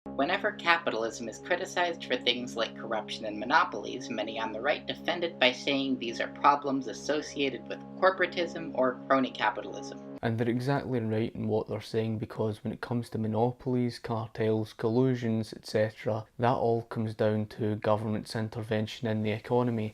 Whenever capitalism is criticized for things like corruption and monopolies, many on the right defend it by saying these are problems associated with corporatism or crony capitalism. And they're exactly right in what they're saying, because when it comes to monopolies, cartels, collusions, etc., that all comes down to government's intervention in the economy.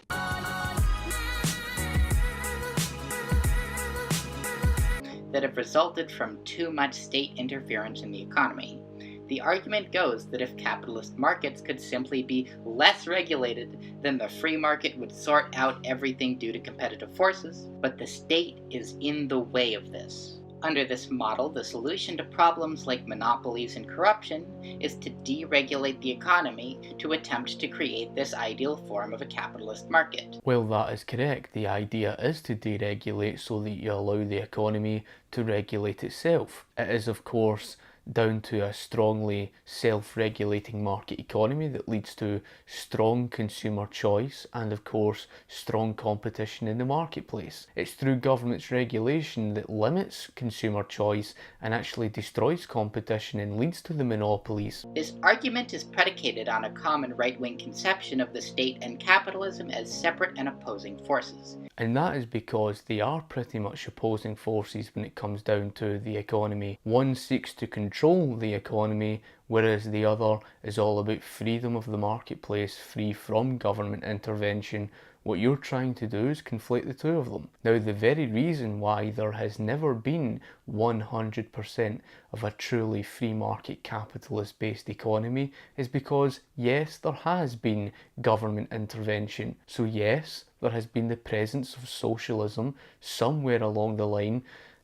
That have resulted from too much state interference in the economy. The argument goes that if capitalist markets could simply be less regulated, then the free market would sort out everything due to competitive forces, but the state is in the way of this. Under this model, the solution to problems like monopolies and corruption is to deregulate the economy to attempt to create this ideal form of a capitalist market. Well, that is correct. The idea is to deregulate so that you allow the economy to regulate itself. It is, of course, down to a strongly self-regulating market economy that leads to strong consumer choice and, of course, strong competition in the marketplace. It's through government's regulation that limits consumer choice and actually destroys competition and leads to the monopolies. This argument is predicated on a common right-wing conception of the state and capitalism as separate and opposing forces. And that is because they are pretty much opposing forces when it comes down to the economy. One seeks to control the economy, whereas the other is all about freedom of the marketplace, free from government intervention. What you're trying to do is conflate the two of them. Now, the very reason why there has never been 100% of a truly free market capitalist based economy is because, yes, there has been government intervention. So yes, there has been the presence of socialism somewhere along the line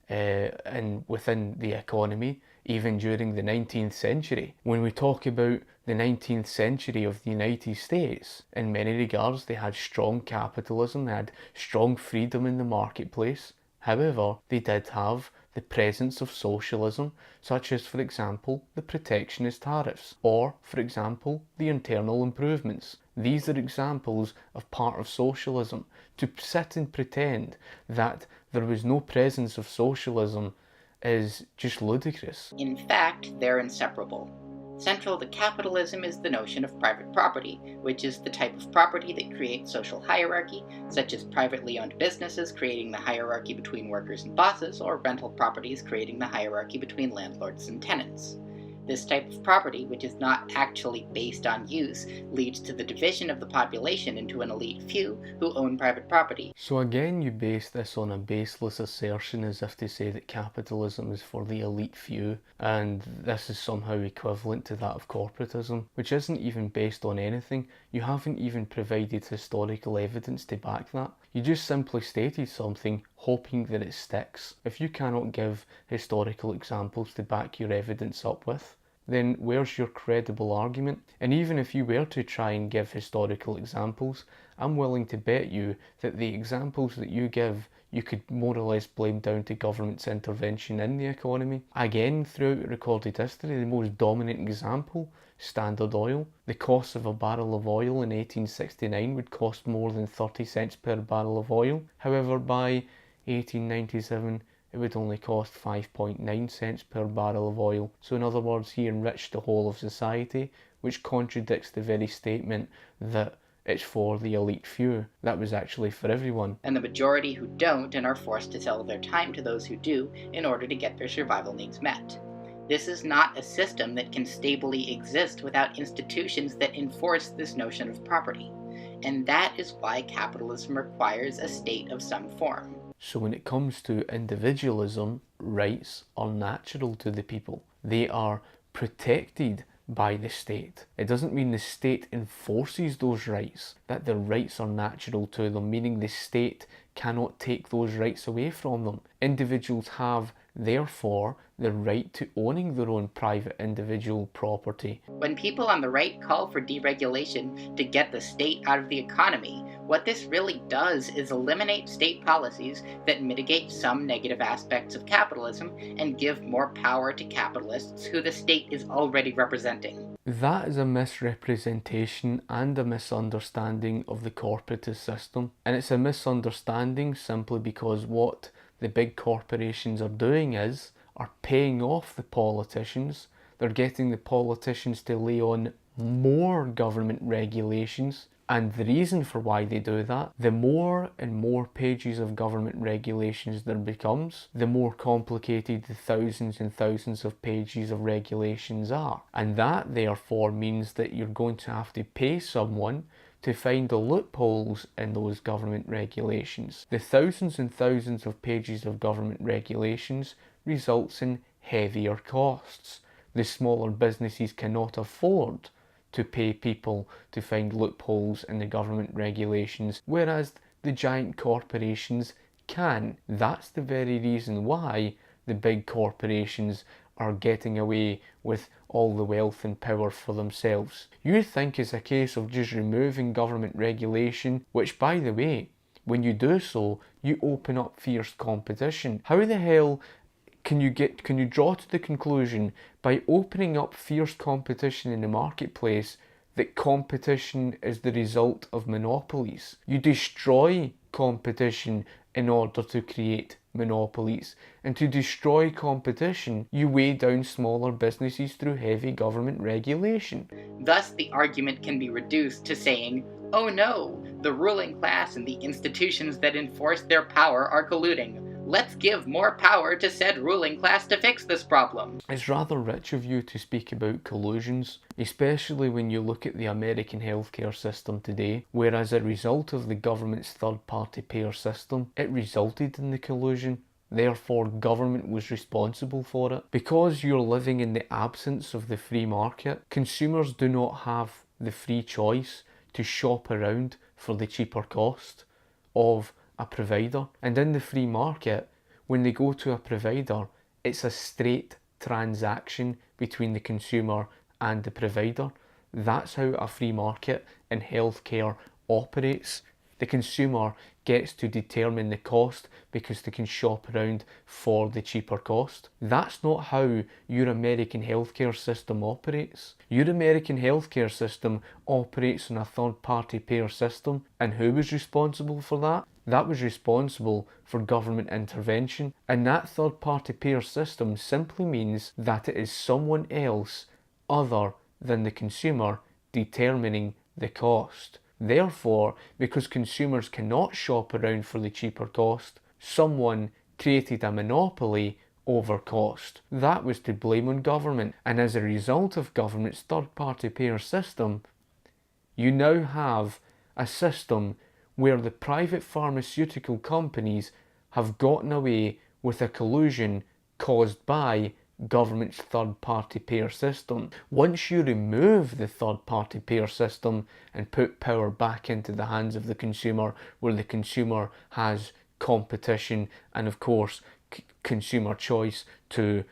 and within the economy, even during the 19th century. When we talk about the 19th century of the United States, in many regards they had strong capitalism, they had strong freedom in the marketplace. However, they did have the presence of socialism, such as, for example, the protectionist tariffs, or, for example, the internal improvements. These are examples of part of socialism. To sit and pretend that there was no presence of socialism is just ludicrous. In fact, they're inseparable. Central to capitalism is the notion of private property, which is the type of property that creates social hierarchy, such as privately owned businesses creating the hierarchy between workers and bosses, or rental properties creating the hierarchy between landlords and tenants. This type of property, which is not actually based on use, leads to the division of the population into an elite few who own private property. So again, you base this on a baseless assertion as if to say that capitalism is for the elite few, and this is somehow equivalent to that of corporatism, which isn't even based on anything. You haven't even provided historical evidence to back that. You just simply stated something, hoping that it sticks. If you cannot give historical examples to back your evidence up with, then where's your credible argument? And even if you were to try and give historical examples, I'm willing to bet you that the examples that you give, you could more or less blame down to government's intervention in the economy. Again, throughout recorded history, the most dominant example, Standard Oil. The cost of a barrel of oil in 1869 would cost more than 30 cents per barrel of oil. However, by 1897, it would only cost 5.9 cents per barrel of oil. So in other words, he enriched the whole of society, which contradicts the very statement that it's for the elite few. That was actually for everyone. And the majority who don't and are forced to sell their time to those who do in order to get their survival needs met. This is not a system that can stably exist without institutions that enforce this notion of property. And that is why capitalism requires a state of some form. So when it comes to individualism, rights are natural to the people. They are protected by the state. It doesn't mean the state enforces those rights, that the rights are natural to them, meaning the state cannot take those rights away from them. Individuals have, therefore, the right to owning their own private individual property. When people on the right call for deregulation to get the state out of the economy, what this really does is eliminate state policies that mitigate some negative aspects of capitalism and give more power to capitalists who the state is already representing. That is a misrepresentation and a misunderstanding of the corporatist system. And it's a misunderstanding simply because what the big corporations are doing is are paying off the politicians. They're getting the politicians to lay on more government regulations. And the reason for why they do that, the more and more pages of government regulations there becomes, the more complicated the thousands and thousands of pages of regulations are. And that therefore means that you're going to have to pay someone to find the loopholes in those government regulations. The thousands and thousands of pages of government regulations results in heavier costs. The smaller businesses cannot afford to pay people to find loopholes in the government regulations, whereas the giant corporations can. That's the very reason why the big corporations are getting away with all the wealth and power for themselves. You think it's a case of just removing government regulation, which, by the way, when you do so, you open up fierce competition. How the hell can you draw to the conclusion by opening up fierce competition in the marketplace that competition is the result of monopolies? You destroy competition in order to create monopolies. And to destroy competition, you weigh down smaller businesses through heavy government regulation. Thus, the argument can be reduced to saying, oh no, the ruling class and the institutions that enforce their power are colluding. Let's give more power to said ruling class to fix this problem. It's rather rich of you to speak about collusions, especially when you look at the American healthcare system today, where as a result of the government's third-party payer system, it resulted in the collusion. Therefore, government was responsible for it. Because you're living in the absence of the free market, consumers do not have the free choice to shop around for the cheaper cost of a provider. And in the free market, when they go to a provider, it's a straight transaction between the consumer and the provider. That's how a free market in healthcare operates. The consumer gets to determine the cost because they can shop around for the cheaper cost. That's not how your American healthcare system operates. Your American healthcare system operates on a third-party payer system, and who was responsible for that? That was responsible for government intervention, and that third-party payer system simply means that it is someone else other than the consumer determining the cost. Therefore, because consumers cannot shop around for the cheaper cost, someone created a monopoly over cost. That was to blame on government, and as a result of government's third-party payer system, you now have a system where the private pharmaceutical companies have gotten away with a collusion caused by government's third-party payer system. Once you remove the third-party payer system and put power back into the hands of the consumer, where the consumer has competition and of course consumer choice to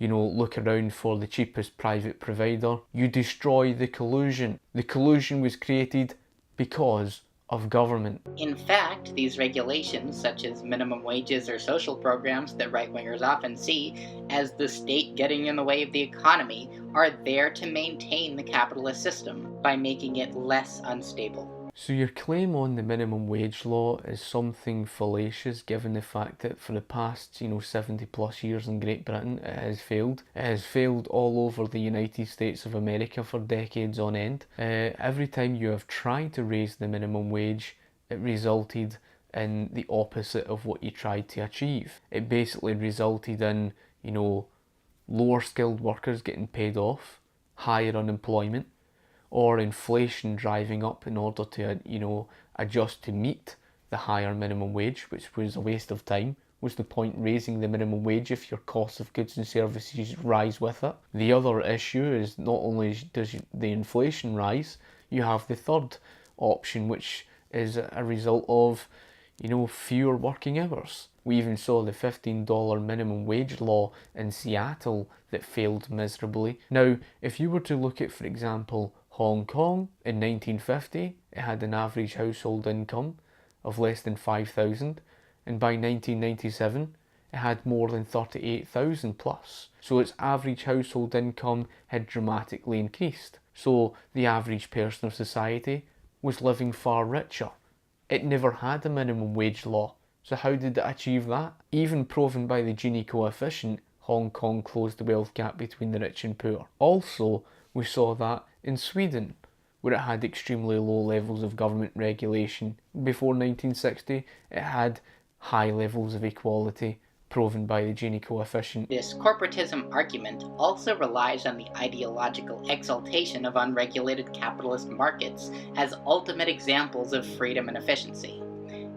look around for the cheapest private provider, you destroy the collusion. The collusion was created because of government. In fact, these regulations, such as minimum wages or social programs that right-wingers often see as the state getting in the way of the economy, are there to maintain the capitalist system by making it less unstable. So your claim on the minimum wage law is something fallacious, given the fact that for the past 70 plus years in Great Britain it has failed. It has failed all over the United States of America for decades on end. Every time you have tried to raise the minimum wage, it resulted in the opposite of what you tried to achieve. It basically resulted in lower skilled workers getting paid off, higher unemployment, or inflation driving up in order to adjust to meet the higher minimum wage, which was a waste of time. Was the point raising the minimum wage if your cost of goods and services rise with it? The other issue is not only does the inflation rise, you have the third option, which is a result of fewer working hours. We even saw the $15 minimum wage law in Seattle that failed miserably. Now, if you were to look at, for example, Hong Kong in 1950, it had an average household income of less than 5,000, and by 1997 it had more than 38,000 plus. So its average household income had dramatically increased. So the average person of society was living far richer. It never had a minimum wage law. So how did it achieve that? Even proven by the Gini coefficient, Hong Kong closed the wealth gap between the rich and poor. Also, we saw that in Sweden, where it had extremely low levels of government regulation. Before 1960, it had high levels of equality, proven by the Gini coefficient. This corporatism argument also relies on the ideological exaltation of unregulated capitalist markets as ultimate examples of freedom and efficiency.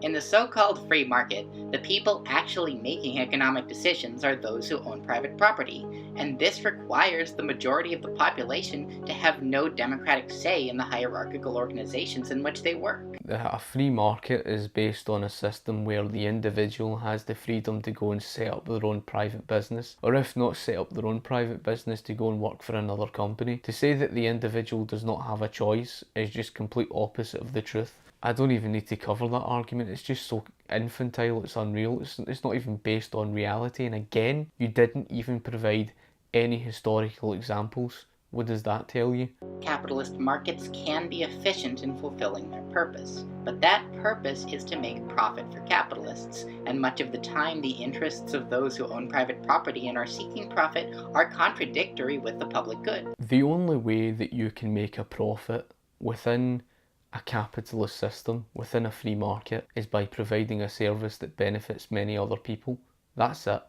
In the so-called free market, the people actually making economic decisions are those who own private property, and this requires the majority of the population to have no democratic say in the hierarchical organizations in which they work. A free market is based on a system where the individual has the freedom to go and set up their own private business, or if not set up their own private business, to go and work for another company. To say that the individual does not have a choice is just complete opposite of the truth. I don't even need to cover that argument. It's just so infantile, it's unreal. It's not even based on reality. And again, you didn't even provide any historical examples. What does that tell you? Capitalist markets can be efficient in fulfilling their purpose, but that purpose is to make profit for capitalists, and much of the time the interests of those who own private property and are seeking profit are contradictory with the public good. The only way that you can make a profit within a capitalist system, within a free market, is by providing a service that benefits many other people. That's it.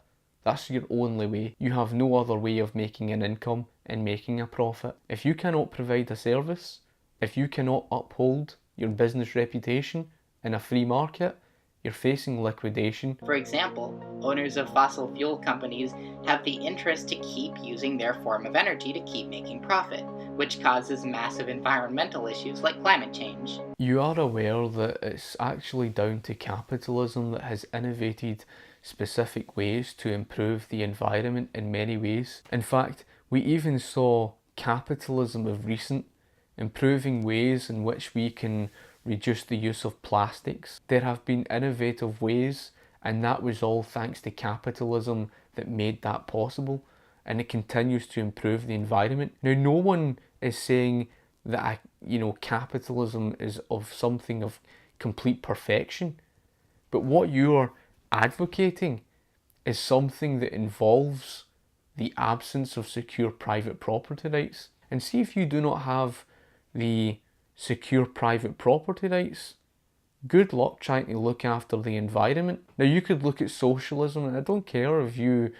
That's your only way. You have no other way of making an income and making a profit. If you cannot provide a service, if you cannot uphold your business reputation in a free market, you're facing liquidation. For example, owners of fossil fuel companies have the interest to keep using their form of energy to keep making profit, which causes massive environmental issues like climate change. You are aware that it's actually down to capitalism that has innovated specific ways to improve the environment in many ways. In fact, we even saw capitalism of recent improving ways in which we can reduce the use of plastics. There have been innovative ways, and that was all thanks to capitalism that made that possible, and it continues to improve the environment. Now, no one is saying that capitalism is of something of complete perfection, but what you're advocating is something that involves the absence of secure private property rights. And see, if you do not have the secure private property rights, good luck trying to look after the environment. Now, you could look at socialism, and I don't care if you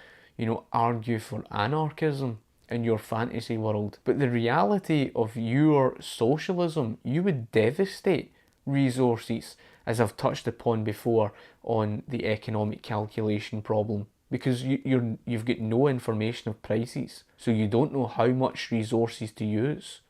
argue for anarchism in your fantasy world, but the reality of your socialism, you would devastate resources, as I've touched upon before on the economic calculation problem, because you've got no information of prices, so you don't know how much resources to use.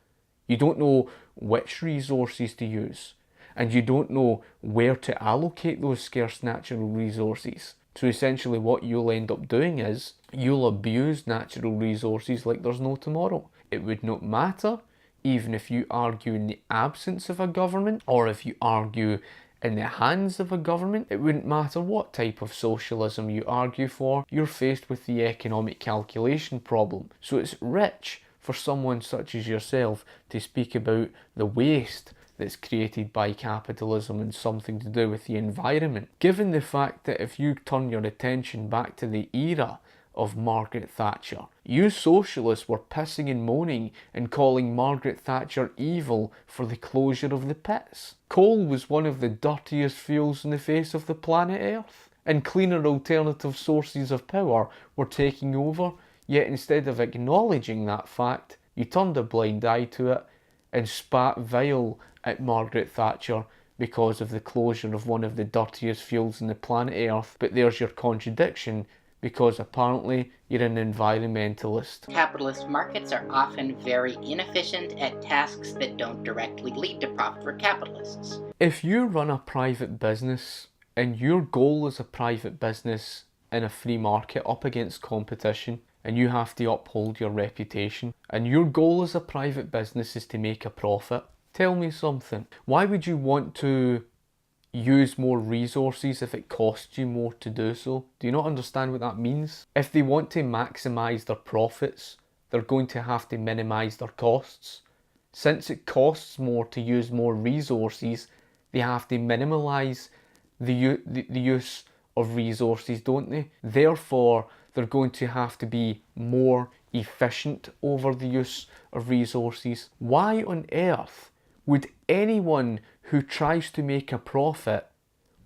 You don't know which resources to use, and you don't know where to allocate those scarce natural resources. So essentially what you'll end up doing is you'll abuse natural resources like there's no tomorrow. It would not matter even if you argue in the absence of a government or if you argue in the hands of a government. It wouldn't matter what type of socialism you argue for, you're faced with the economic calculation problem. So it's rich for someone such as yourself to speak about the waste that's created by capitalism and something to do with the environment, given the fact that if you turn your attention back to the era of Margaret Thatcher, you socialists were pissing and moaning and calling Margaret Thatcher evil for the closure of the pits. Coal was one of the dirtiest fuels on the face of the planet Earth, and cleaner alternative sources of power were taking over. Yet instead of acknowledging that fact, you turned a blind eye to it and spat vile at Margaret Thatcher because of the closure of one of the dirtiest fuels on the planet Earth. But there's your contradiction, because apparently you're an environmentalist. Capitalist markets are often very inefficient at tasks that don't directly lead to profit for capitalists. If you run a private business and your goal as a private business in a free market up against competition, and you have to uphold your reputation, and your goal as a private business is to make a profit, tell me something. Why would you want to use more resources if it costs you more to do so? Do you not understand what that means? If they want to maximise their profits, they're going to have to minimise their costs. Since it costs more to use more resources, they have to minimise the use of resources, don't they? Therefore, they're going to have to be more efficient over the use of resources. Why on earth would anyone who tries to make a profit,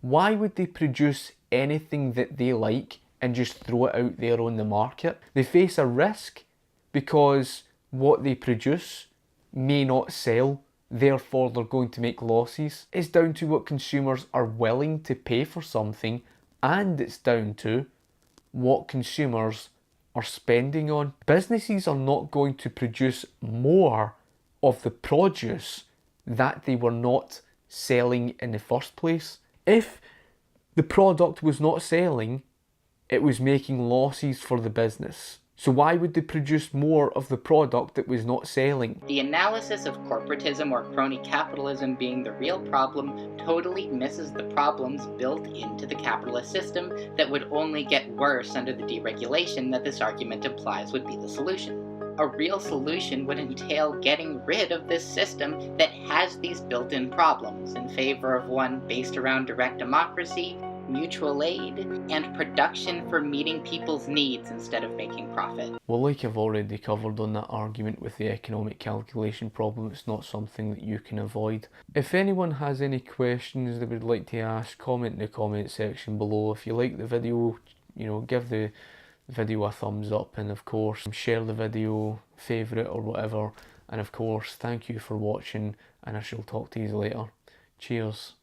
why would they produce anything that they like and just throw it out there on the market? They face a risk because what they produce may not sell, therefore they're going to make losses. It's down to what consumers are willing to pay for something, and it's down to what consumers are spending on. Businesses are not going to produce more of the produce that they were not selling in the first place. If the product was not selling, it was making losses for the business. So why would they produce more of the product that was not selling? The analysis of corporatism or crony capitalism being the real problem totally misses the problems built into the capitalist system that would only get worse under the deregulation that this argument implies would be the solution. A real solution would entail getting rid of this system that has these built-in problems in favor of one based around direct democracy, mutual aid, and production for meeting people's needs instead of making profit. Well, like I've already covered on that argument with the economic calculation problem, it's not something that you can avoid. If anyone has any questions they would like to ask, comment in the comment section below. If you like the video, give the video a thumbs up, and of course share the video, favourite or whatever. And of course, thank you for watching, and I shall talk to you later. Cheers.